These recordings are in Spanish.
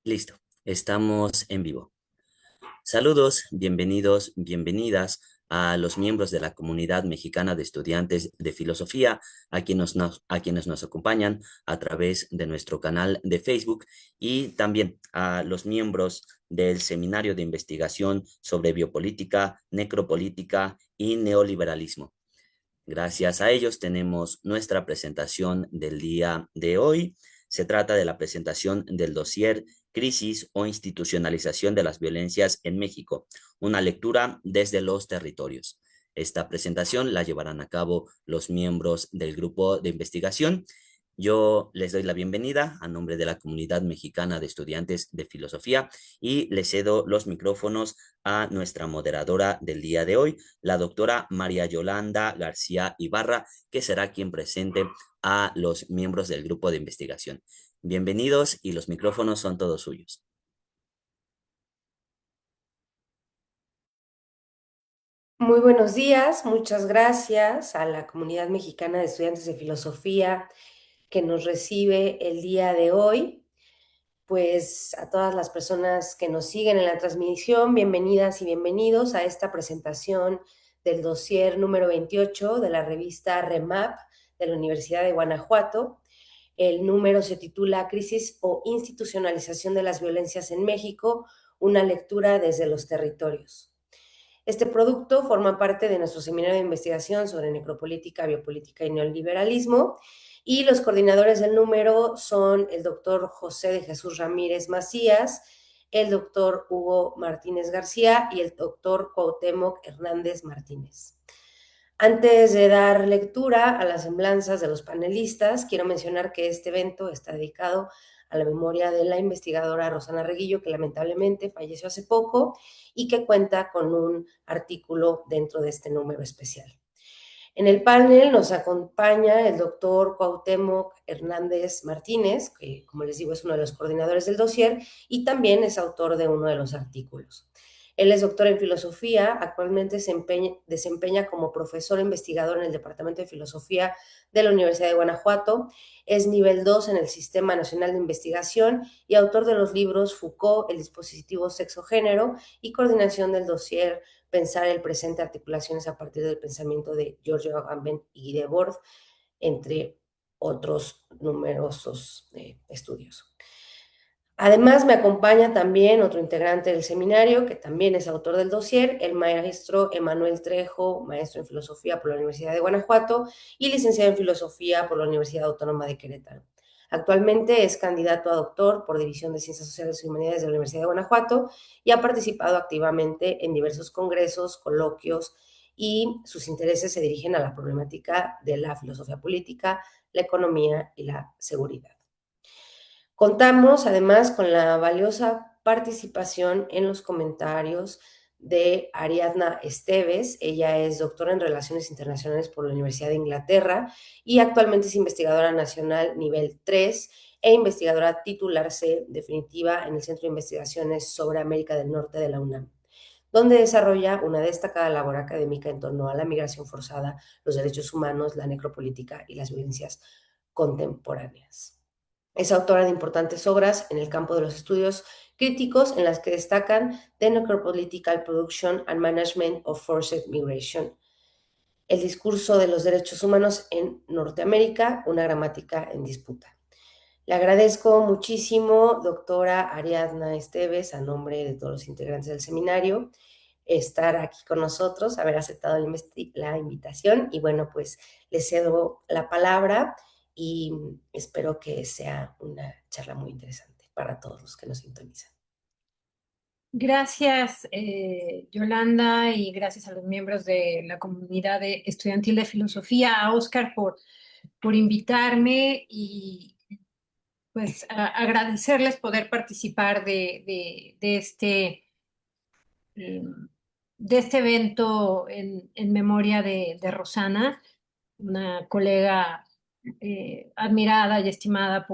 Listo, estamos en vivo. Saludos, bienvenidos, bienvenidas a los miembros de la comunidad mexicana de estudiantes de filosofía, a quienes nos acompañan a través de nuestro canal de Facebook y también a los miembros del Seminario de Investigación sobre Biopolítica, Necropolítica y Neoliberalismo. Gracias a ellos tenemos nuestra presentación del día de hoy. Se trata de la presentación del dossier Crisis o institucionalización de las violencias en México, una lectura desde los territorios. Esta presentación la llevarán a cabo los miembros del grupo de investigación. Yo les doy la bienvenida a nombre de la comunidad mexicana de estudiantes de filosofía y les cedo los micrófonos a nuestra moderadora del día de hoy, la doctora María Yolanda García Ibarra, que será quien presente a los miembros del grupo de investigación. Bienvenidos y los micrófonos son todos suyos. Muy buenos días, muchas gracias a la comunidad mexicana de estudiantes de filosofía que nos recibe el día de hoy. Pues a todas las personas que nos siguen en la transmisión, bienvenidas y bienvenidos a esta presentación del dossier número 28 de la revista REMAP de la Universidad de Guanajuato. El número se titula Crisis o institucionalización de las violencias en México, una lectura desde los territorios. Este producto forma parte de nuestro seminario de investigación sobre necropolítica, biopolítica y neoliberalismo, y los coordinadores del número son el doctor José de Jesús Ramírez Macías, el doctor Hugo Martínez García y el doctor Cuauhtémoc Hernández Martínez. Antes de dar lectura a las semblanzas de los panelistas, quiero mencionar que este evento está dedicado a la memoria de la investigadora Rosana Reguillo, que lamentablemente falleció hace poco y que cuenta con un artículo dentro de este número especial. En el panel nos acompaña el doctor Cuauhtémoc Hernández Martínez, que como les digo es uno de los coordinadores del dossier y también es autor de uno de los artículos. Él es doctor en filosofía, actualmente se desempeña como profesor investigador en el Departamento de Filosofía de la Universidad de Guanajuato, es nivel 2 en el Sistema Nacional de Investigación y autor de los libros Foucault, el dispositivo sexo-género y coordinación del dossier Pensar el presente, articulaciones a partir del pensamiento de Giorgio Agamben y Guy Debord, entre otros numerosos estudios. Además, me acompaña también otro integrante del seminario, que también es autor del dossier, el maestro Emanuel Trejo, maestro en filosofía por la Universidad de Guanajuato y licenciado en filosofía por la Universidad Autónoma de Querétaro. Actualmente es candidato a doctor por División de Ciencias Sociales y Humanidades de la Universidad de Guanajuato y ha participado activamente en diversos congresos, coloquios y sus intereses se dirigen a la problemática de la filosofía política, la economía y la seguridad. Contamos además con la valiosa participación en los comentarios de Ariadna Esteves. Ella es doctora en Relaciones Internacionales por la Universidad de Inglaterra y actualmente es investigadora nacional nivel 3 e investigadora titular C definitiva en el Centro de Investigaciones sobre América del Norte de la UNAM, donde desarrolla una destacada labor académica en torno a la migración forzada, los derechos humanos, la necropolítica y las violencias contemporáneas. Es autora de importantes obras en el campo de los estudios críticos, en las que destacan The Necropolitical Production and Management of Forced Migration, el discurso de los derechos humanos en Norteamérica, una gramática en disputa. Le agradezco muchísimo, doctora Ariadna Esteves, a nombre de todos los integrantes del seminario, estar aquí con nosotros, haber aceptado la invitación y bueno, pues les cedo la palabra y espero que sea una charla muy interesante para todos los que nos sintonizan. Gracias, Yolanda, y gracias a los miembros de la comunidad estudiantil de filosofía, a Oscar por invitarme y pues agradecerles poder participar eh, de este evento en memoria de Rosana, una colega admirada y estimada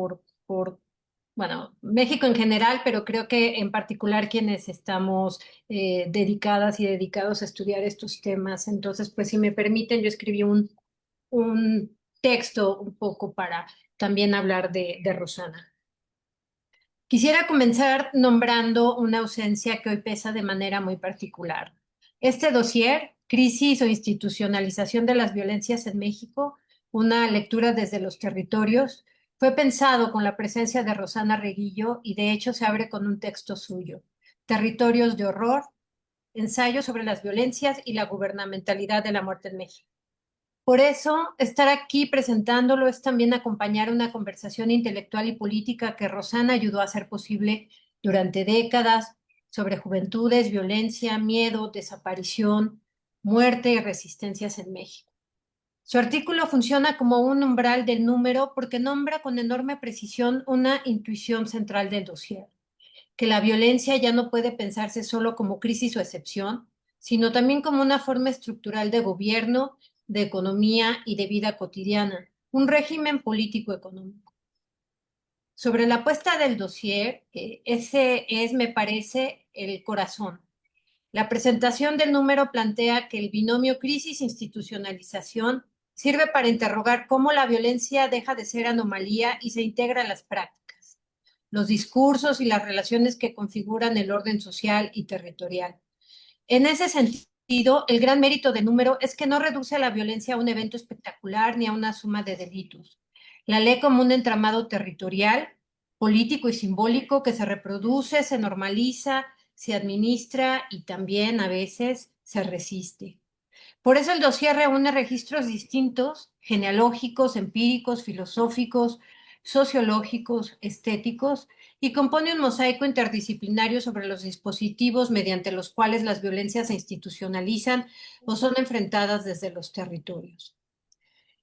bueno, México en general, pero creo que en particular quienes estamos dedicadas y dedicados a estudiar estos temas. Entonces, pues si me permiten, yo escribí un texto un poco para también hablar de Rosana. Quisiera comenzar nombrando una ausencia que hoy pesa de manera muy particular. Este dossier, Crisis o institucionalización de las violencias en México, una lectura desde los territorios, fue pensado con la presencia de Rosana Reguillo y de hecho se abre con un texto suyo, Territorios de Horror, ensayo sobre las violencias y la gubernamentalidad de la muerte en México. Por eso, estar aquí presentándolo es también acompañar una conversación intelectual y política que Rosana ayudó a hacer posible durante décadas sobre juventudes, violencia, miedo, desaparición, muerte y resistencias en México. Su artículo funciona como un umbral del número porque nombra con enorme precisión una intuición central del dossier, que la violencia ya no puede pensarse solo como crisis o excepción, sino también como una forma estructural de gobierno, de economía y de vida cotidiana, un régimen político-económico. Sobre la apuesta del dossier, ese es, me parece, el corazón. La presentación del número plantea que el binomio crisis-institucionalización sirve para interrogar cómo la violencia deja de ser anomalía y se integra a las prácticas, los discursos y las relaciones que configuran el orden social y territorial. En ese sentido, el gran mérito del número es que no reduce a la violencia a un evento espectacular ni a una suma de delitos. La lee como un entramado territorial, político y simbólico que se reproduce, se normaliza, se administra y también a veces se resiste. Por eso el dossier reúne registros distintos, genealógicos, empíricos, filosóficos, sociológicos, estéticos, y compone un mosaico interdisciplinario sobre los dispositivos mediante los cuales las violencias se institucionalizan o son enfrentadas desde los territorios.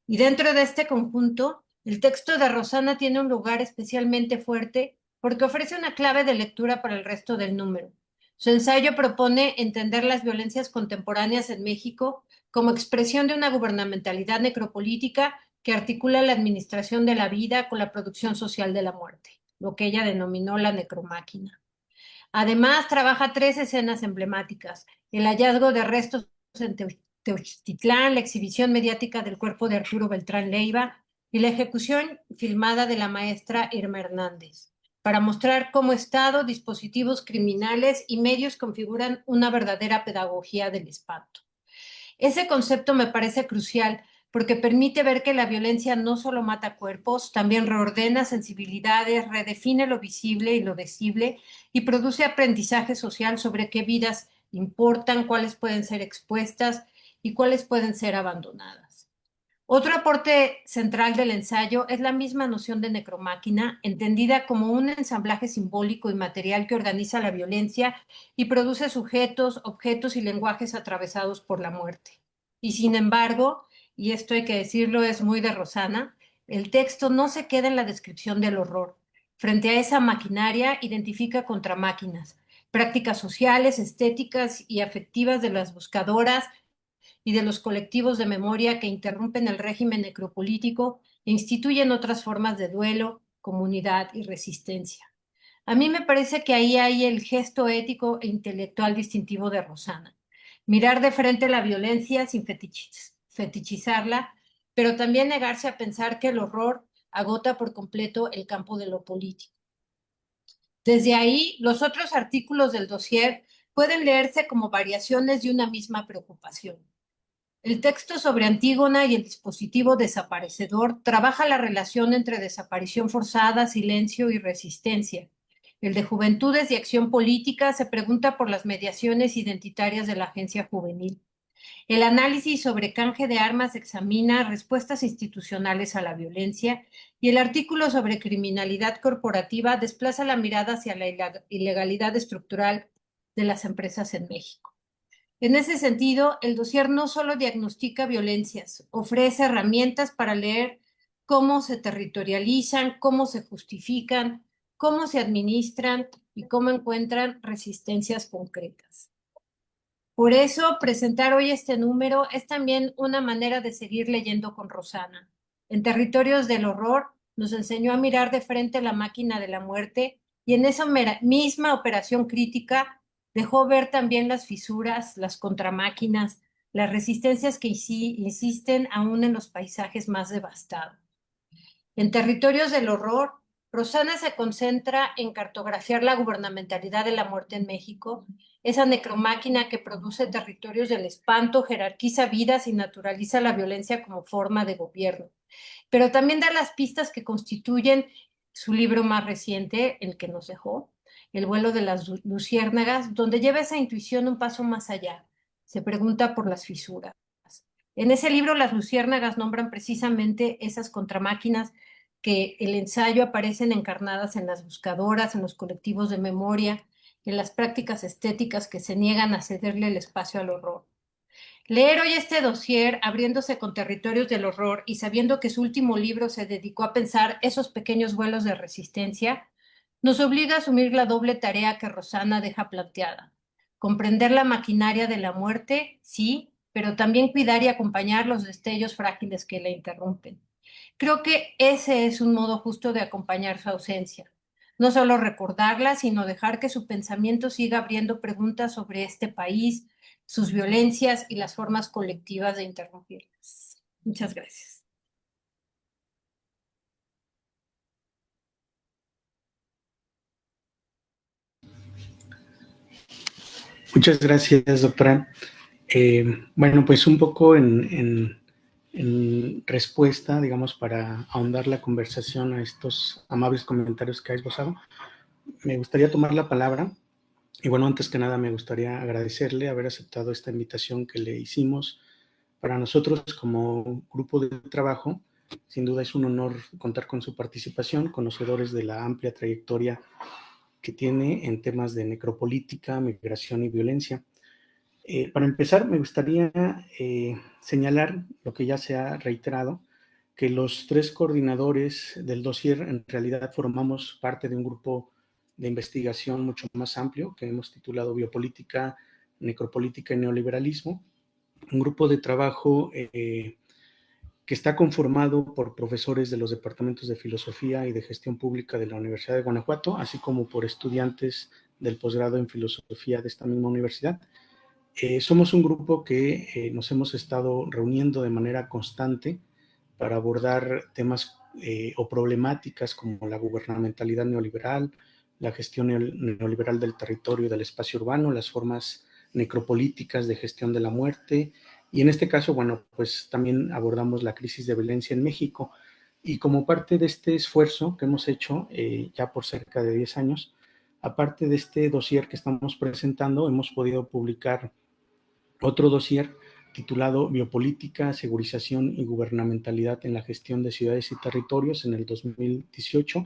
Y dentro de este conjunto, el texto de Rosana tiene un lugar especialmente fuerte porque ofrece una clave de lectura para el resto del número. Su ensayo propone entender las violencias contemporáneas en México como expresión de una gubernamentalidad necropolítica que articula la administración de la vida con la producción social de la muerte, lo que ella denominó la necromáquina. Además, trabaja tres escenas emblemáticas: el hallazgo de restos en Teuchtitlán, la exhibición mediática del cuerpo de Arturo Beltrán Leiva y la ejecución filmada de la maestra Irma Hernández, para mostrar cómo Estado, dispositivos criminales y medios configuran una verdadera pedagogía del espanto. Ese concepto me parece crucial porque permite ver que la violencia no solo mata cuerpos, también reordena sensibilidades, redefine lo visible y lo decible y produce aprendizaje social sobre qué vidas importan, cuáles pueden ser expuestas y cuáles pueden ser abandonadas. Otro aporte central del ensayo es la misma noción de necromáquina, entendida como un ensamblaje simbólico y material que organiza la violencia y produce sujetos, objetos y lenguajes atravesados por la muerte. Y sin embargo, y esto hay que decirlo, es muy de Rosana, el texto no se queda en la descripción del horror. Frente a esa maquinaria, identifica contramáquinas, prácticas sociales, estéticas y afectivas de las buscadoras y de los colectivos de memoria que interrumpen el régimen necropolítico e instituyen otras formas de duelo, comunidad y resistencia. A mí me parece que ahí hay el gesto ético e intelectual distintivo de Rosana. Mirar de frente la violencia sin fetichizarla, pero también negarse a pensar que el horror agota por completo el campo de lo político. Desde ahí, los otros artículos del dossier pueden leerse como variaciones de una misma preocupación. El texto sobre Antígona y el dispositivo desaparecedor trabaja la relación entre desaparición forzada, silencio y resistencia. El de Juventudes y Acción Política se pregunta por las mediaciones identitarias de la agencia juvenil. El análisis sobre canje de armas examina respuestas institucionales a la violencia y el artículo sobre criminalidad corporativa desplaza la mirada hacia la ilegalidad estructural de las empresas en México. En ese sentido, el dossier no solo diagnostica violencias, ofrece herramientas para leer cómo se territorializan, cómo se justifican, cómo se administran y cómo encuentran resistencias concretas. Por eso, presentar hoy este número es también una manera de seguir leyendo con Rosana. En Territorios del Horror nos enseñó a mirar de frente la máquina de la muerte y en esa misma operación crítica dejó ver también las fisuras, las contramáquinas, las resistencias que insisten aún en los paisajes más devastados. En Territorios del Horror Rosana se concentra en cartografiar la gubernamentalidad de la muerte en México, esa necromáquina que produce territorios del espanto, jerarquiza vidas y naturaliza la violencia como forma de gobierno. Pero también da las pistas que constituyen su libro más reciente, el que nos dejó, El vuelo de las luciérnagas, donde lleva esa intuición un paso más allá. Se pregunta por las fisuras. En ese libro las luciérnagas nombran precisamente esas contramáquinas que el ensayo aparecen encarnadas en las buscadoras, en los colectivos de memoria, en las prácticas estéticas que se niegan a cederle el espacio al horror. Leer hoy este dossier, abriéndose con territorios del horror y sabiendo que su último libro se dedicó a pensar esos pequeños vuelos de resistencia, nos obliga a asumir la doble tarea que Rosana deja planteada. Comprender la maquinaria de la muerte, sí, pero también cuidar y acompañar los destellos frágiles que la interrumpen. Creo que ese es un modo justo de acompañar su ausencia. No solo recordarla, sino dejar que su pensamiento siga abriendo preguntas sobre este país, sus violencias y las formas colectivas de interrumpirlas. Muchas gracias. Muchas gracias, doctora. Bueno, pues un poco en respuesta, digamos, para ahondar la conversación a estos amables comentarios que ha esbozado, me gustaría tomar la palabra. Y bueno, antes que nada me gustaría agradecerle haber aceptado esta invitación que le hicimos. Para nosotros como grupo de trabajo, sin duda es un honor contar con su participación, conocedores de la amplia trayectoria que tiene en temas de necropolítica, migración y violencia. Para empezar, me gustaría señalar lo que ya se ha reiterado, que los tres coordinadores del dossier en realidad formamos parte de un grupo de investigación mucho más amplio que hemos titulado Biopolítica, Necropolítica y Neoliberalismo, un grupo de trabajo que está conformado por profesores de los departamentos de Filosofía y de Gestión Pública de la Universidad de Guanajuato, así como por estudiantes del posgrado en Filosofía de esta misma universidad. Somos un grupo que nos hemos estado reuniendo de manera constante para abordar temas o problemáticas como la gubernamentalidad neoliberal, la gestión neoliberal del territorio y del espacio urbano, las formas necropolíticas de gestión de la muerte, y en este caso, bueno, pues también abordamos la crisis de violencia en México. Y como parte de este esfuerzo que hemos hecho ya por cerca de 10 años, aparte de este dossier que estamos presentando, hemos podido publicar otro dossier titulado Biopolítica, Segurización y Gubernamentalidad en la Gestión de Ciudades y Territorios en el 2018,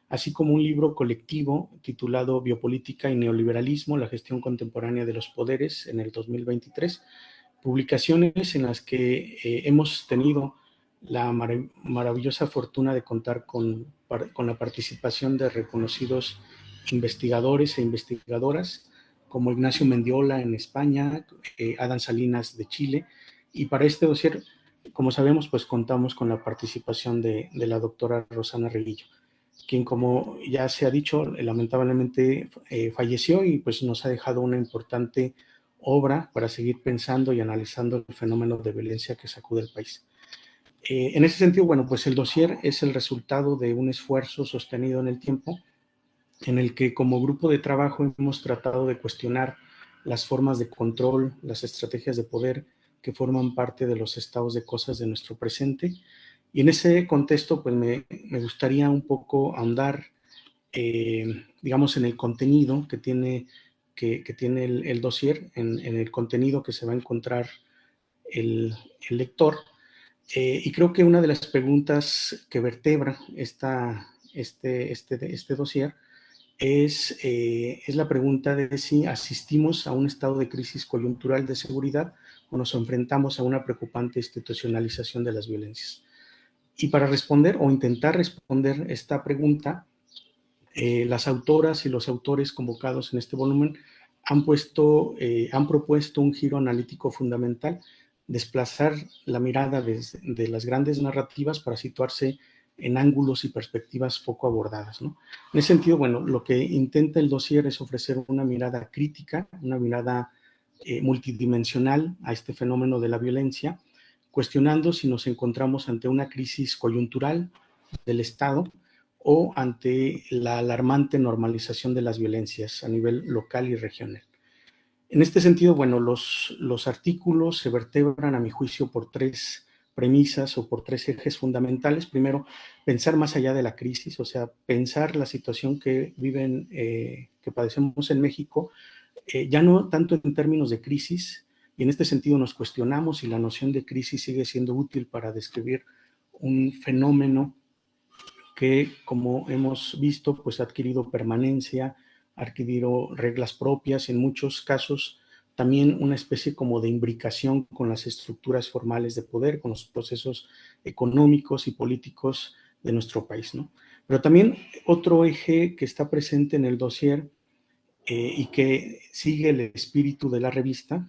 así como un libro colectivo titulado Biopolítica y Neoliberalismo, la Gestión Contemporánea de los Poderes en el 2023, publicaciones en las que hemos tenido la maravillosa fortuna de contar con la participación de reconocidos investigadores e investigadoras, como Ignacio Mendiola en España, Adán Salinas de Chile, y para este dossier, como sabemos, pues contamos con la participación de la doctora Rosana Reguillo, quien, como ya se ha dicho, lamentablemente falleció y pues nos ha dejado una importante obra para seguir pensando y analizando el fenómeno de violencia que sacude el país. En ese sentido, bueno, pues el dossier es el resultado de un esfuerzo sostenido en el tiempo, en el que como grupo de trabajo hemos tratado de cuestionar las formas de control, las estrategias de poder que forman parte de los estados de cosas de nuestro presente. Y en ese contexto, pues me gustaría un poco ahondar, digamos, en el contenido que tiene, que tiene el dossier, en el contenido que se va a encontrar el lector. Y creo que una de las preguntas que vertebra este dossier es la pregunta de si asistimos a un estado de crisis coyuntural de seguridad o nos enfrentamos a una preocupante institucionalización de las violencias. Y para responder o intentar responder esta pregunta, las autoras y los autores convocados en este volumen han propuesto un giro analítico fundamental, desplazar la mirada de las grandes narrativas para situarse en ángulos y perspectivas poco abordadas, ¿no? En ese sentido, bueno, lo que intenta el dossier es ofrecer una mirada crítica, una mirada multidimensional a este fenómeno de la violencia, cuestionando si nos encontramos ante una crisis coyuntural del Estado o ante la alarmante normalización de las violencias a nivel local y regional. En este sentido, bueno, los artículos se vertebran, a mi juicio, por tres premisas o por tres ejes fundamentales. Primero, pensar más allá de la crisis, o sea, pensar la situación que que padecemos en México, ya no tanto en términos de crisis, y en este sentido nos cuestionamos si la noción de crisis sigue siendo útil para describir un fenómeno que, como hemos visto, pues ha adquirido permanencia, ha adquirido reglas propias, en muchos casos también una especie como de imbricación con las estructuras formales de poder, con los procesos económicos y políticos de nuestro país, ¿no? Pero también otro eje que está presente en el dossier y que sigue el espíritu de la revista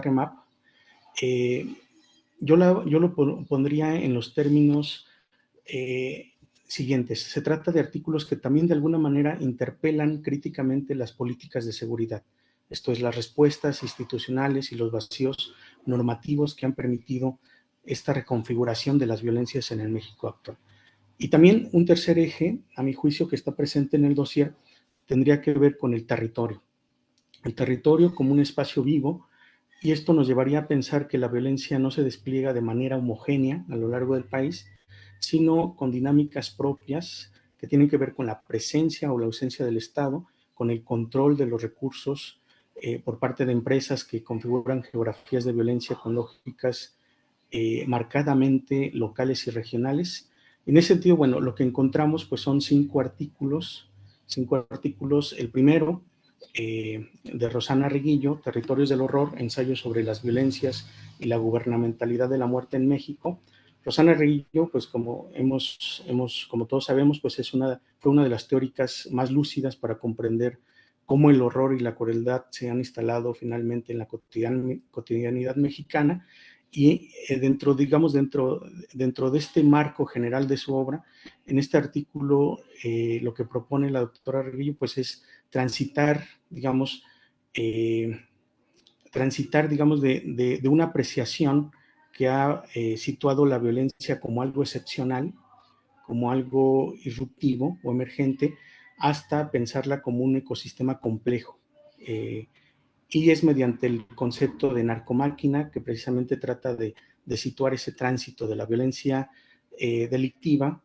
REMAP, eh, yo lo pondría en los términos siguientes. Se trata de artículos que también de alguna manera interpelan críticamente las políticas de seguridad. Esto es, las respuestas institucionales y los vacíos normativos que han permitido esta reconfiguración de las violencias en el México actual. Y también un tercer eje, a mi juicio, que está presente en el dossier, tendría que ver con el territorio. El territorio como un espacio vivo, y esto nos llevaría a pensar que la violencia no se despliega de manera homogénea a lo largo del país, sino con dinámicas propias que tienen que ver con la presencia o la ausencia del Estado, con el control de los recursos por parte de empresas que configuran geografías de violencia con lógicas marcadamente locales y regionales. En ese sentido, bueno, lo que encontramos pues son cinco artículos. El primero, de Rosana Reguillo, Territorios del Horror, ensayo sobre las violencias y la gubernamentalidad de la muerte en México. Rosana Reguillo, pues como todos sabemos, pues fue una de las teóricas más lúcidas para comprender cómo el horror y la crueldad se han instalado finalmente en la cotidianidad mexicana. Y dentro de este marco general de su obra, en este artículo lo que propone la doctora Reguillo pues es transitar, digamos, de una apreciación que ha situado la violencia como algo excepcional, como algo irruptivo o emergente, hasta pensarla como un ecosistema complejo. Y es mediante el concepto de narcomáquina que precisamente trata de situar ese tránsito de la violencia delictiva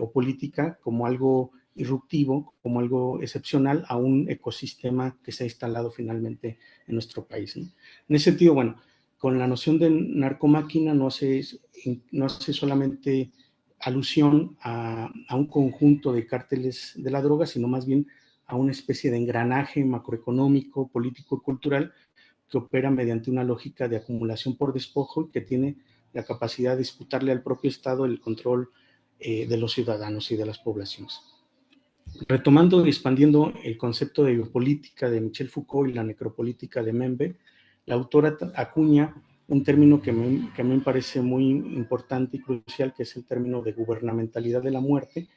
o política como algo irruptivo, como algo excepcional a un ecosistema que se ha instalado finalmente en nuestro país, ¿no? En ese sentido, bueno, con la noción de narcomáquina no hace solamente alusión a un conjunto de cárteles de la droga, sino más bien a una especie de engranaje macroeconómico, político y cultural que opera mediante una lógica de acumulación por despojo y que tiene la capacidad de disputarle al propio Estado el control de los ciudadanos y de las poblaciones. Retomando y expandiendo el concepto de biopolítica de Michel Foucault y la necropolítica de Membe, la autora acuña un término que a mí me parece muy importante y crucial, que es el término de gubernamentalidad de la muerte,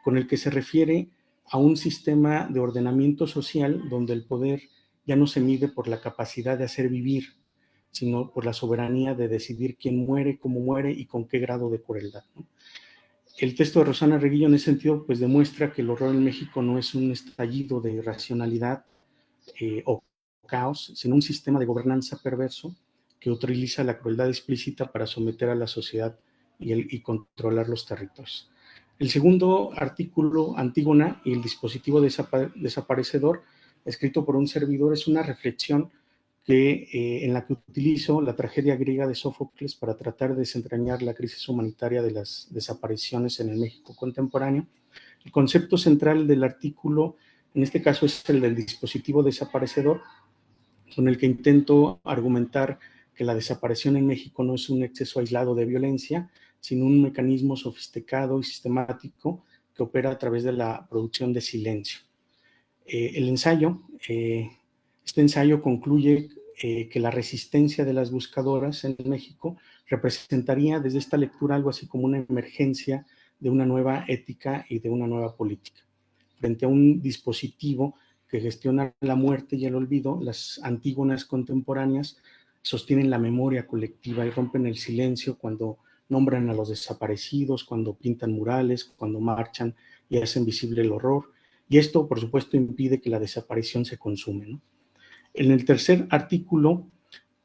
con el que se refiere a un sistema de ordenamiento social donde el poder ya no se mide por la capacidad de hacer vivir, sino por la soberanía de decidir quién muere, cómo muere y con qué grado de crueldad, ¿no? El texto de Rosana Reguillo en ese sentido pues demuestra que el horror en México no es un estallido de irracionalidad o caos, sino un sistema de gobernanza perverso que utiliza la crueldad explícita para someter a la sociedad y controlar los territorios. El segundo artículo, Antígona y el dispositivo desaparecedor, escrito por un servidor, es una reflexión en la que utilizo la tragedia griega de Sófocles para tratar de desentrañar la crisis humanitaria de las desapariciones en el México contemporáneo. El concepto central del artículo, en este caso, es el del dispositivo desaparecedor, con el que intento argumentar que la desaparición en México no es un exceso aislado de violencia, sino un mecanismo sofisticado y sistemático que opera a través de la producción de silencio. Este ensayo concluye que la resistencia de las buscadoras en México representaría desde esta lectura algo así como una emergencia de una nueva ética y de una nueva política. Frente a un dispositivo que gestiona la muerte y el olvido, las antígonas contemporáneas sostienen la memoria colectiva y rompen el silencio cuando nombran a los desaparecidos, cuando pintan murales, cuando marchan y hacen visible el horror, y esto, por supuesto, impide que la desaparición se consume, ¿no? En el tercer artículo,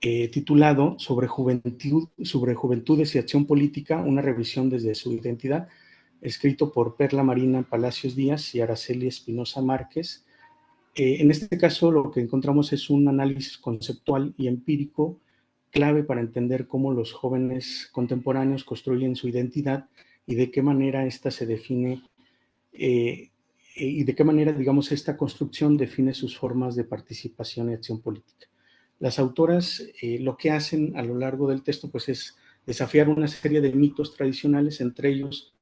titulado sobre Juventudes y Acción Política, una revisión desde su identidad, escrito por Perla Marina Palacios Díaz y Araceli Espinosa Márquez. En este caso, lo que encontramos es un análisis conceptual y empírico clave para entender cómo los jóvenes contemporáneos construyen su identidad y de qué manera esta se define, y de qué manera, digamos, esta construcción define sus formas de participación y acción política. Las autoras lo que hacen a lo largo del texto pues es desafiar una serie de mitos tradicionales, entre ellos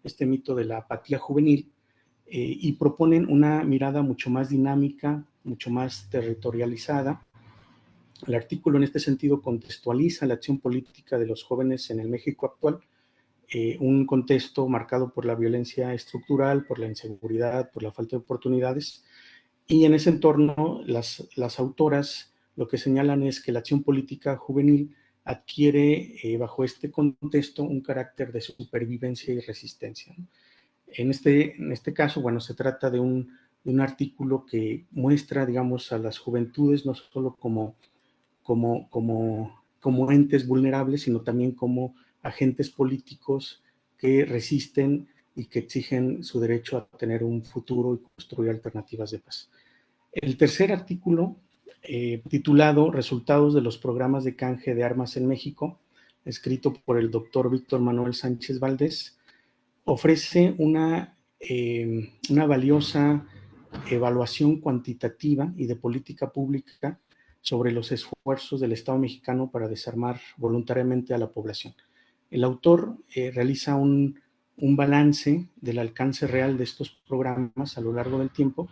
este mito de la apatía juvenil, y proponen una mirada mucho más dinámica, mucho más territorializada. El artículo en este sentido contextualiza la acción política de los jóvenes en el México actual, un contexto marcado por la violencia estructural, por la inseguridad, por la falta de oportunidades, y en ese entorno las autoras lo que señalan es que la acción política juvenil adquiere bajo este contexto un carácter de supervivencia y resistencia, ¿no? En este caso, bueno, se trata de un artículo que muestra, digamos, a las juventudes no solo como entes vulnerables, sino también como agentes políticos que resisten y que exigen su derecho a tener un futuro y construir alternativas de paz. El tercer artículo, titulado Resultados de los programas de canje de armas en México, escrito por el doctor Víctor Manuel Sánchez Valdés, ofrece una valiosa evaluación cuantitativa y de política pública sobre los esfuerzos del Estado mexicano para desarmar voluntariamente a la población. El autor realiza un balance del alcance real de estos programas a lo largo del tiempo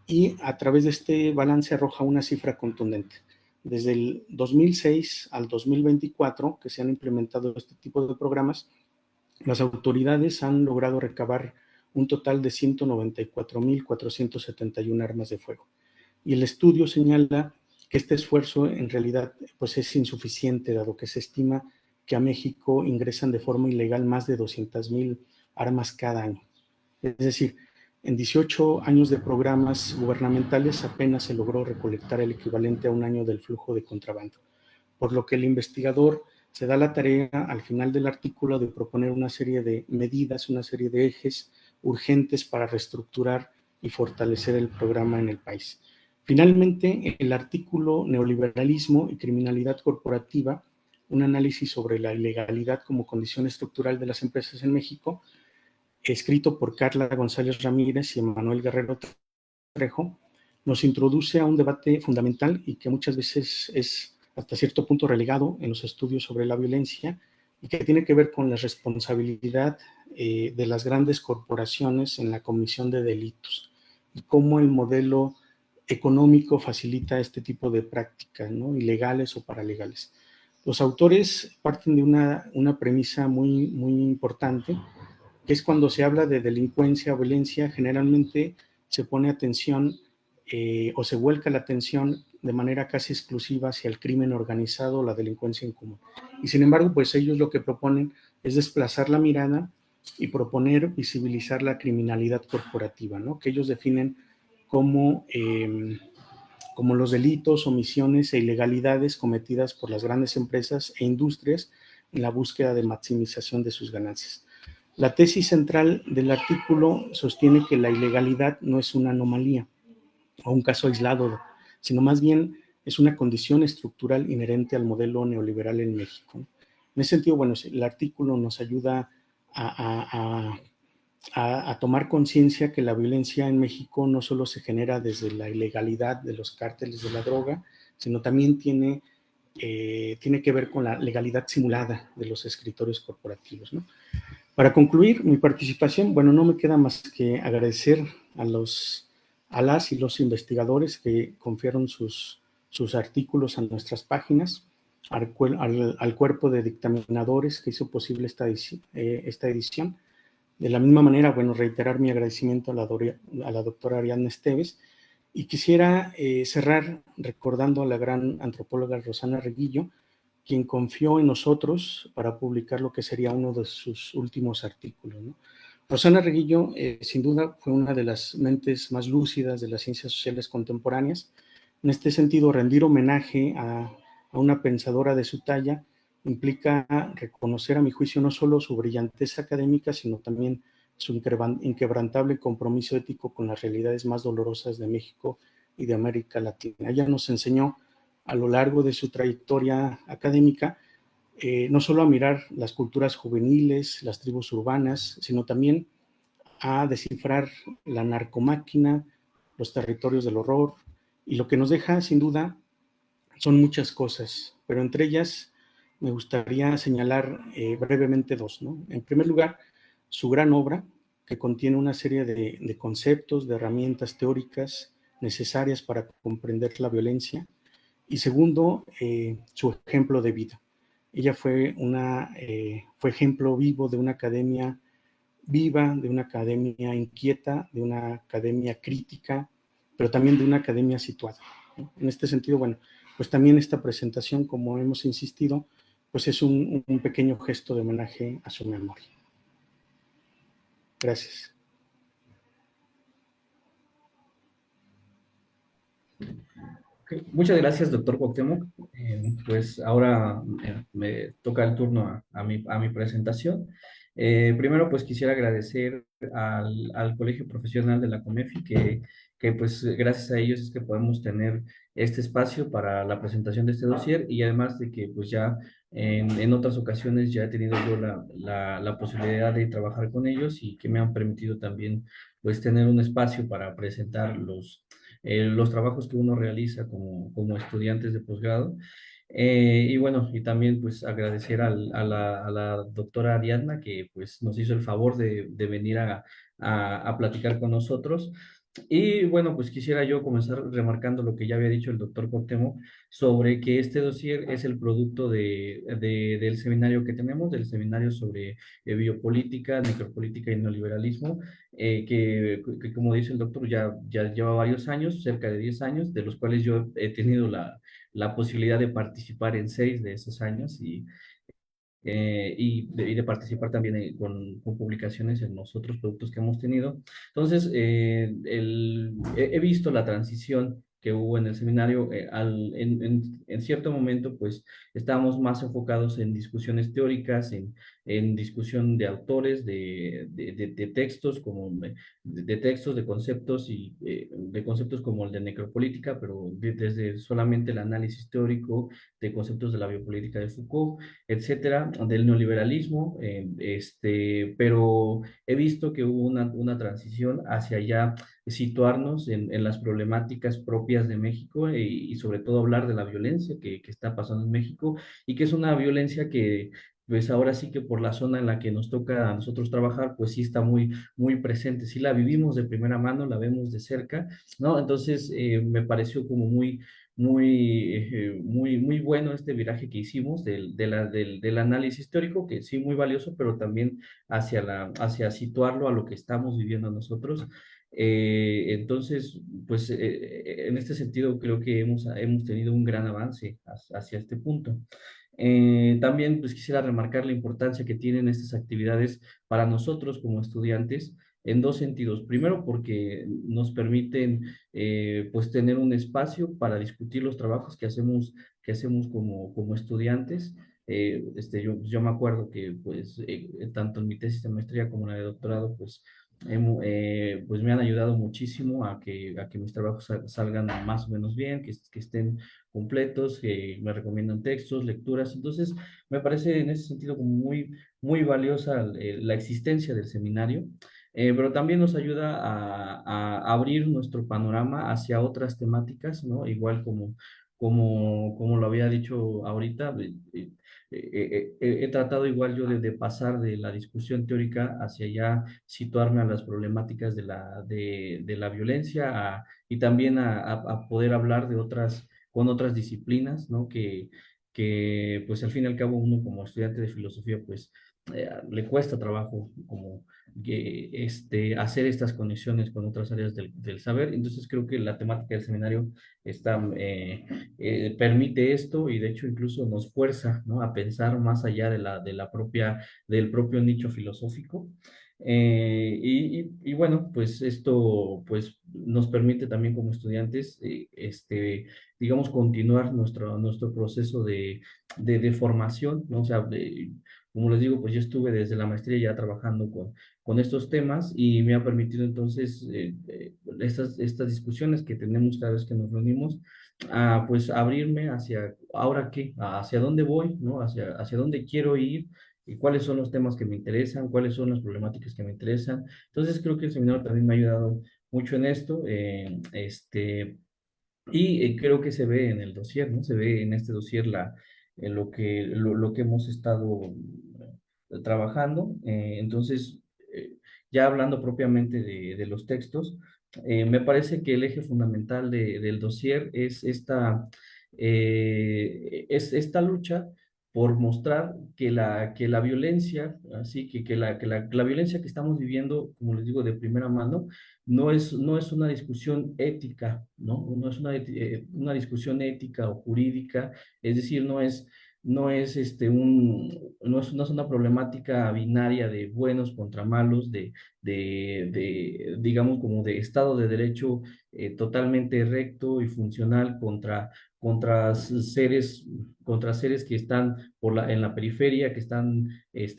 y a través de este balance arroja una cifra contundente. Desde el 2006 al 2024, que se han implementado este tipo de programas, las autoridades han logrado recabar un total de 194,471 armas de fuego. Y el estudio señala que este esfuerzo en realidad pues es insuficiente, dado que se estima que a México ingresan de forma ilegal más de 200,000 armas cada año. Es decir, en 18 años de programas gubernamentales apenas se logró recolectar el equivalente a un año del flujo de contrabando, por lo que el investigador se da la tarea al final del artículo de proponer una serie de medidas, una serie de ejes urgentes para reestructurar y fortalecer el programa en el país. Finalmente, el artículo Neoliberalismo y Criminalidad Corporativa, un análisis sobre la ilegalidad como condición estructural de las empresas en México, escrito por Carla González Ramírez y Manuel Guerrero Trejo, nos introduce a un debate fundamental y que muchas veces es hasta cierto punto relegado en los estudios sobre la violencia y que tiene que ver con la responsabilidad de las grandes corporaciones en la comisión de delitos y cómo el modelo económico facilita este tipo de prácticas, ¿no? Ilegales o paralegales. Los autores parten de una premisa muy, muy importante, que es cuando se habla de delincuencia o violencia, generalmente se pone atención o se vuelca la atención de manera casi exclusiva hacia el crimen organizado o la delincuencia en común. Y sin embargo, pues ellos lo que proponen es desplazar la mirada y proponer visibilizar la criminalidad corporativa, ¿no? Que ellos definen como los delitos, omisiones e ilegalidades cometidas por las grandes empresas e industrias en la búsqueda de maximización de sus ganancias. La tesis central del artículo sostiene que la ilegalidad no es una anomalía o un caso aislado, sino más bien es una condición estructural inherente al modelo neoliberal en México. En ese sentido, bueno, el artículo nos ayuda a tomar conciencia que la violencia en México no solo se genera desde la ilegalidad de los cárteles de la droga, sino también tiene que ver con la legalidad simulada de los escritorios corporativos, ¿no? Para concluir mi participación, bueno, no me queda más que agradecer a las y los investigadores que confiaron sus artículos a nuestras páginas, al cuerpo de dictaminadores que hizo posible esta edición. De la misma manera, bueno, reiterar mi agradecimiento a la doctora Ariadna Esteves, y quisiera cerrar recordando a la gran antropóloga Rosana Reguillo, quien confió en nosotros para publicar lo que sería uno de sus últimos artículos, ¿no? Rosana Reguillo, sin duda, fue una de las mentes más lúcidas de las ciencias sociales contemporáneas. En este sentido, rendir homenaje a una pensadora de su talla implica reconocer, a mi juicio, no solo su brillantez académica, sino también su inquebrantable compromiso ético con las realidades más dolorosas de México y de América Latina. Ella nos enseñó a lo largo de su trayectoria académica no solo a mirar las culturas juveniles, las tribus urbanas, sino también a descifrar la narcomáquina, los territorios del horror, y lo que nos deja, sin duda, son muchas cosas, pero entre ellas me gustaría señalar brevemente dos, ¿no? En primer lugar, su gran obra, que contiene una serie de conceptos, de herramientas teóricas necesarias para comprender la violencia, y segundo, su ejemplo de vida. Ella fue ejemplo vivo de una academia viva, de una academia inquieta, de una academia crítica, pero también de una academia situada, ¿no? En este sentido, bueno, pues también esta presentación, como hemos insistido, pues es un pequeño gesto de homenaje a su memoria. Gracias. Okay. Muchas gracias, doctor Cuauhtémoc. Pues ahora me toca el turno a mi presentación. Primero, pues quisiera agradecer al Colegio Profesional de la COMEFI, que pues gracias a ellos es que podemos tener este espacio para la presentación de este dossier, y además de que pues ya en otras ocasiones ya he tenido yo la posibilidad de trabajar con ellos, y que me han permitido también pues tener un espacio para presentar los trabajos que uno realiza como estudiantes de posgrado. Y bueno, y también pues agradecer a la doctora Ariadna, que pues nos hizo el favor de venir a platicar con nosotros. Y bueno, pues quisiera yo comenzar remarcando lo que ya había dicho el doctor Cuauhtémoc sobre que este dossier es el producto del seminario que tenemos, del seminario sobre biopolítica, necropolítica y neoliberalismo, que como dice el doctor ya lleva varios años, cerca de 10 años, de los cuales yo he tenido la posibilidad de participar en 6 de esos años, y de participar también con publicaciones en los otros productos que hemos tenido. Entonces, he visto la transición que hubo en el seminario. En cierto momento, pues, estábamos más enfocados en discusiones teóricas, en discusión de autores, de textos, de textos, de conceptos, y de conceptos como el de necropolítica, pero desde solamente el análisis teórico de conceptos de la biopolítica de Foucault, etcétera, del neoliberalismo, pero he visto que hubo una transición hacia ya situarnos en las problemáticas propias de México, y sobre todo hablar de la violencia que está pasando en México, y que es una violencia que pues ahora sí que por la zona en la que nos toca a nosotros trabajar, pues sí está muy presente, sí la vivimos de primera mano, la vemos de cerca, ¿no? Entonces me pareció como muy bueno este viraje que hicimos del análisis teórico, que sí, muy valioso, pero también hacia situarlo a lo que estamos viviendo nosotros. Entonces, pues en este sentido creo que hemos tenido un gran avance hacia este punto. También pues quisiera remarcar la importancia que tienen estas actividades para nosotros como estudiantes en dos sentidos. Primero, porque nos permiten pues tener un espacio para discutir los trabajos que hacemos como estudiantes. Yo me acuerdo que pues tanto en mi tesis de maestría como en la de doctorado, pues me han ayudado muchísimo a que mis trabajos salgan más o menos bien, que estén completos, que me recomiendan textos, lecturas. Entonces, me parece en ese sentido como muy valiosa la existencia del seminario. Pero también nos ayuda a abrir nuestro panorama hacia otras temáticas, ¿no? Igual como lo había dicho ahorita, he tratado igual yo de pasar de la discusión teórica hacia ya situarme a las problemáticas de la violencia, y también a poder hablar con otras disciplinas, ¿no? Que pues al fin y al cabo uno como estudiante de filosofía, pues le cuesta trabajo como hacer estas conexiones con otras áreas del saber. Entonces creo que la temática del seminario permite esto, y de hecho incluso nos fuerza, ¿no? A pensar más allá del propio nicho filosófico. Y bueno, pues esto pues nos permite también como estudiantes, digamos, continuar nuestro proceso de formación, ¿no? O sea, como les digo, pues yo estuve desde la maestría ya trabajando con estos temas y me ha permitido entonces estas discusiones que tenemos cada vez que nos reunimos, pues abrirme hacia, ¿ahora qué? ¿Hacia dónde voy? ¿No? Hacia dónde quiero ir y cuáles son los temas que me interesan, cuáles son las problemáticas que me interesan. Entonces creo que el seminario también me ha ayudado mucho en esto, y creo que se ve en el dossier, ¿no? Se ve en este dossier lo que hemos estado trabajando. Entonces, ya hablando propiamente de los textos, me parece que el eje fundamental del dossier es esta lucha por mostrar que la violencia, así que la violencia que estamos viviendo, como les digo, de primera mano, no es una discusión ética, ¿no? No es una discusión ética o jurídica, es decir, no es una problemática binaria de buenos contra malos, digamos, como de Estado de Derecho totalmente recto y funcional contra seres, contra seres que están en la periferia, que están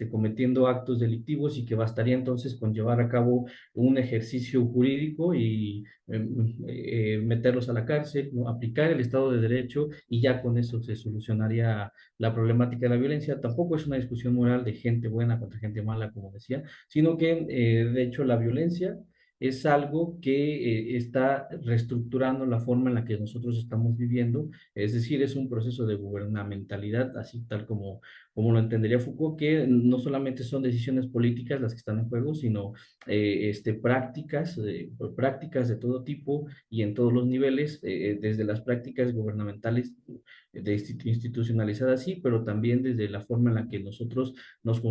cometiendo actos delictivos y que bastaría entonces con llevar a cabo un ejercicio jurídico y meterlos a la cárcel, ¿no? Aplicar el Estado de Derecho y ya con eso se solucionaría la problemática de la violencia. Tampoco es una discusión moral de gente buena contra gente mala, como decía, sino que de hecho la violencia es algo que está reestructurando la forma en la que nosotros estamos viviendo, es decir, es un proceso de gubernamentalidad, así tal como lo entendería Foucault, que no solamente son decisiones políticas las que están en juego, sino prácticas de todo tipo y en todos los niveles, desde las prácticas gubernamentales institucionalizadas, sí, pero también desde la forma en la que nosotros nos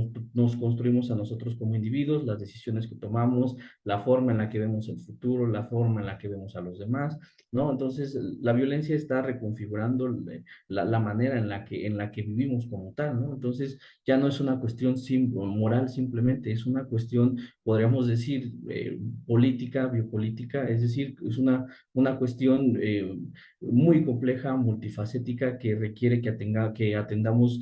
construimos a nosotros como individuos, las decisiones que tomamos, la forma en la que vemos el futuro, la forma en la que vemos a los demás, ¿no? Entonces, la violencia está reconfigurando la manera en la que vivimos como tal, ¿no? Entonces, ya no es una cuestión moral simplemente, es una cuestión, podríamos decir, política, biopolítica, es decir, es una cuestión muy compleja, multifacética, que requiere que atendamos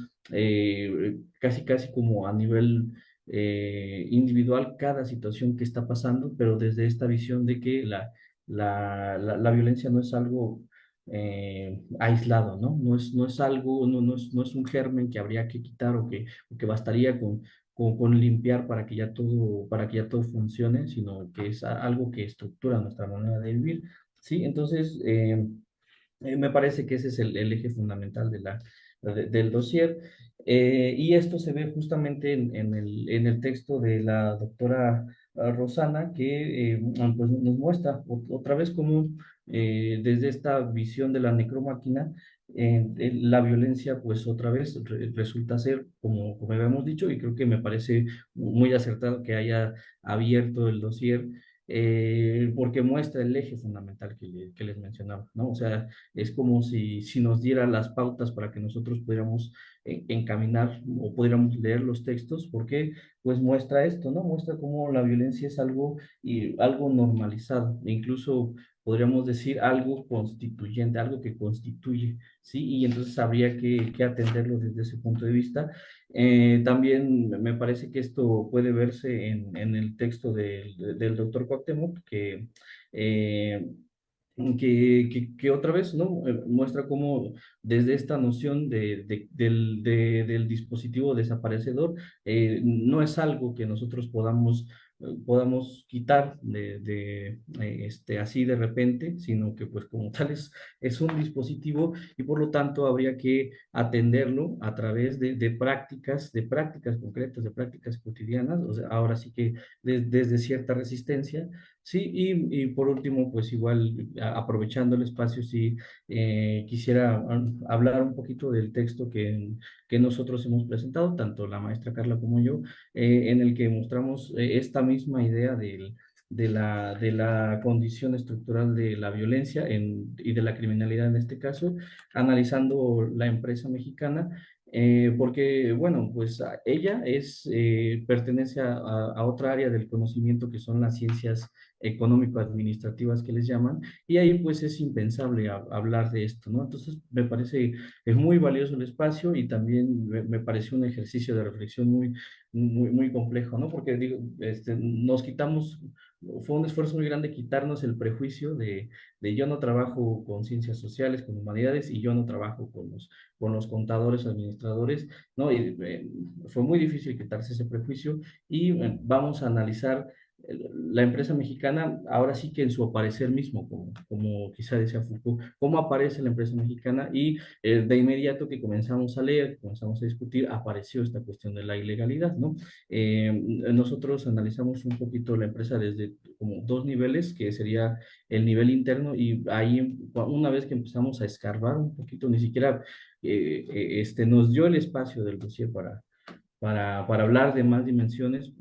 casi como a nivel individual cada situación que está pasando, pero desde esta visión de que la violencia no es algo aislado, ¿no? No es algo, no es un germen que habría que quitar o que bastaría con limpiar para que ya todo funcione, sino que es algo que estructura nuestra manera de vivir, ¿sí? Entonces, me parece que ese es el eje fundamental del dossier. Y esto se ve justamente en el texto de la doctora Rosana, que pues nos muestra otra vez cómo desde esta visión de la necromáquina, la violencia pues otra vez resulta ser, como habíamos dicho, y creo que me parece muy acertado que haya abierto el dossier, porque muestra el eje fundamental que les mencionaba, ¿no? O sea, es como si nos diera las pautas para que nosotros pudiéramos encaminar o pudiéramos leer los textos, porque pues muestra esto, ¿no? Muestra cómo la violencia es algo normalizado, e incluso podríamos decir algo constituyente, algo que constituye, ¿sí? Y entonces habría que atenderlo desde ese punto de vista. También me parece que esto puede verse en el texto del doctor Cuauhtémoc, eh, que otra vez, ¿no? Muestra cómo desde esta noción del dispositivo desaparecedor, no es algo que nosotros podamos quitar así de repente, sino que pues como tal es un dispositivo y por lo tanto habría que atenderlo a través de prácticas concretas, de prácticas cotidianas, o sea, ahora sí que desde cierta resistencia. Sí, y por último, pues igual aprovechando el espacio, sí, quisiera hablar un poquito del texto que nosotros hemos presentado, tanto la maestra Carla como yo, en el que mostramos esta misma idea de la condición estructural de la violencia y de la criminalidad en este caso, analizando la empresa mexicana Porque, bueno, pues ella pertenece a otra área del conocimiento que son las ciencias económico-administrativas que les llaman, y ahí pues es impensable hablar de esto, ¿no? Entonces me parece es muy valioso el espacio y también me pareció un ejercicio de reflexión muy complejo, ¿no? Porque digo, nos quitamos, fue un esfuerzo muy grande quitarnos el prejuicio de yo no trabajo con ciencias sociales, con humanidades, y yo no trabajo con los contadores, administradores, ¿no? Y fue muy difícil quitarse ese prejuicio y vamos a analizar la empresa mexicana, ahora sí que en su aparecer mismo, como quizá decía Foucault, cómo aparece la empresa mexicana, y de inmediato que comenzamos a leer, comenzamos a discutir, apareció esta cuestión de la ilegalidad, ¿no? Nosotros analizamos un poquito la empresa desde como dos niveles, que sería el nivel interno, y ahí una vez que empezamos a escarbar un poquito, ni siquiera nos dio el espacio del dossier para hablar de más dimensiones.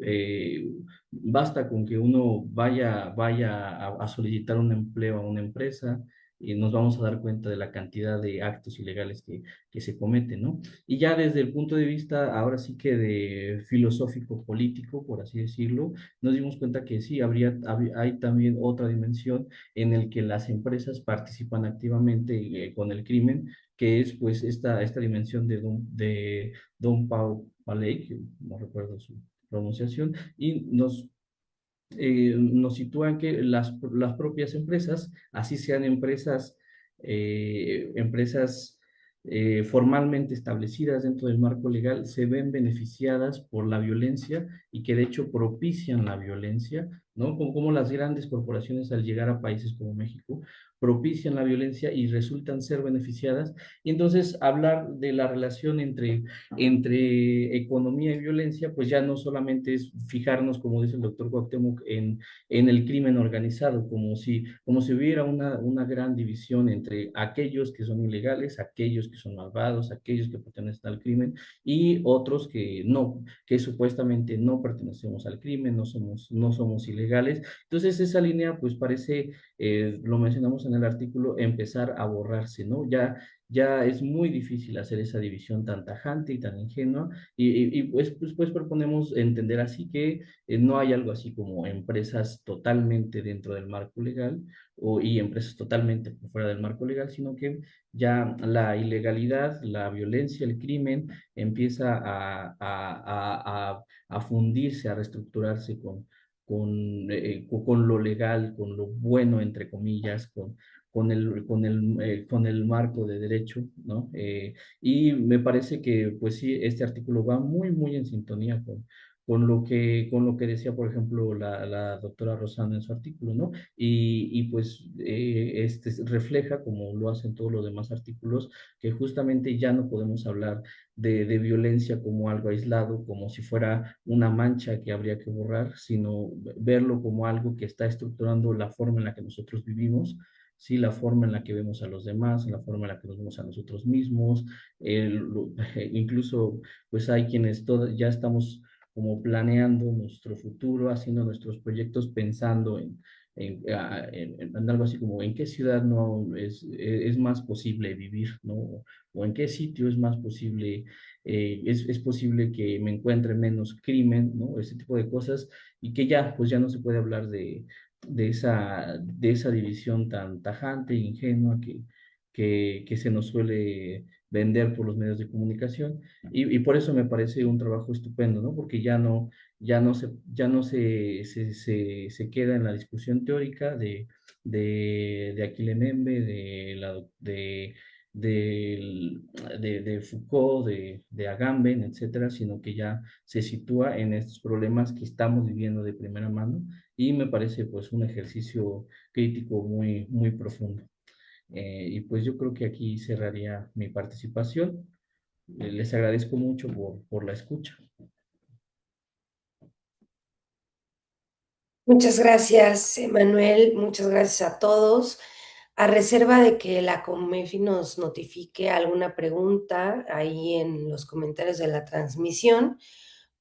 Basta con que uno vaya a solicitar un empleo a una empresa y nos vamos a dar cuenta de la cantidad de actos ilegales que se cometen, ¿no? Y ya desde el punto de vista, ahora sí que de filosófico político, por así decirlo, nos dimos cuenta que sí, hay también otra dimensión en el que las empresas participan activamente con el crimen, que es pues esta dimensión de Don Pau Paley, que no recuerdo su pronunciación, y nos sitúan que las propias empresas, así sean empresas formalmente establecidas dentro del marco legal, se ven beneficiadas por la violencia y que de hecho propician la violencia, ¿no? Como las grandes corporaciones al llegar a países como México propician la violencia y resultan ser beneficiadas. Y entonces hablar de la relación entre economía y violencia, pues ya no solamente es fijarnos, como dice el doctor Cuauhtémoc, en el crimen organizado, como si hubiera una gran división entre aquellos que son ilegales, aquellos que son malvados, aquellos que pertenecen al crimen, y otros que no, que supuestamente no pertenecemos al crimen, no somos ilegales. Entonces esa línea pues parece, lo mencionamos en el artículo, empezar a borrarse, ¿no? Ya es muy difícil hacer esa división tan tajante y tan ingenua, y pues proponemos entender así que no hay algo así como empresas totalmente dentro del marco legal y empresas totalmente por fuera del marco legal, sino que ya la ilegalidad, la violencia, el crimen empieza a fundirse, a reestructurarse con lo legal, con lo bueno, entre comillas, con el marco de derecho, ¿no? Y me parece que, pues sí, este artículo va muy en sintonía con lo que decía, por ejemplo, la doctora Rosana en su artículo, ¿no? Y pues refleja, como lo hacen todos los demás artículos, que justamente ya no podemos hablar de violencia como algo aislado, como si fuera una mancha que habría que borrar, sino verlo como algo que está estructurando la forma en la que nosotros vivimos, sí, la forma en la que vemos a los demás, la forma en la que nos vemos a nosotros mismos, incluso pues hay quienes ya estamos como planeando nuestro futuro, haciendo nuestros proyectos pensando en algo así como en qué ciudad no es más posible vivir, ¿no? O en qué sitio es más posible, es posible que me encuentre menos crimen, ¿no? Ese tipo de cosas, y que pues ya no se puede hablar de esa división tan tajante e ingenua que se nos suele vender por los medios de comunicación, y por eso me parece un trabajo estupendo, ¿no? Porque ya no se queda en la discusión teórica de Achille Mbembe, de Foucault, de Agamben, etcétera, sino que ya se sitúa en estos problemas que estamos viviendo de primera mano, y me parece pues un ejercicio crítico muy profundo. Y pues yo creo que aquí cerraría mi participación. Les agradezco mucho por la escucha. Muchas gracias, Manuel. Muchas gracias a todos. A reserva de que la Comefi nos notifique alguna pregunta ahí en los comentarios de la transmisión,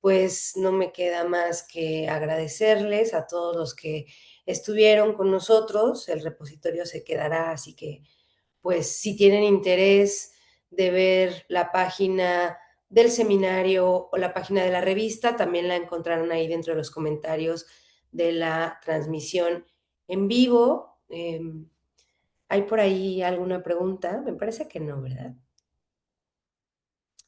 pues no me queda más que agradecerles a todos los que estuvieron con nosotros. El repositorio se quedará, así que pues si tienen interés de ver la página del seminario o la página de la revista, también la encontrarán ahí dentro de los comentarios de la transmisión en vivo. ¿Hay por ahí alguna pregunta? Me parece que no, ¿verdad?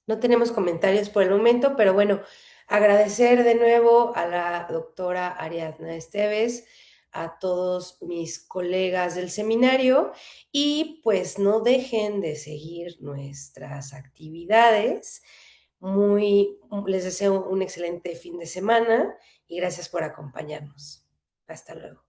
No tenemos comentarios por el momento, pero bueno, agradecer de nuevo a la doctora Ariadna Esteves, a todos mis colegas del seminario y pues no dejen de seguir nuestras actividades. Les deseo un excelente fin de semana y gracias por acompañarnos. Hasta luego.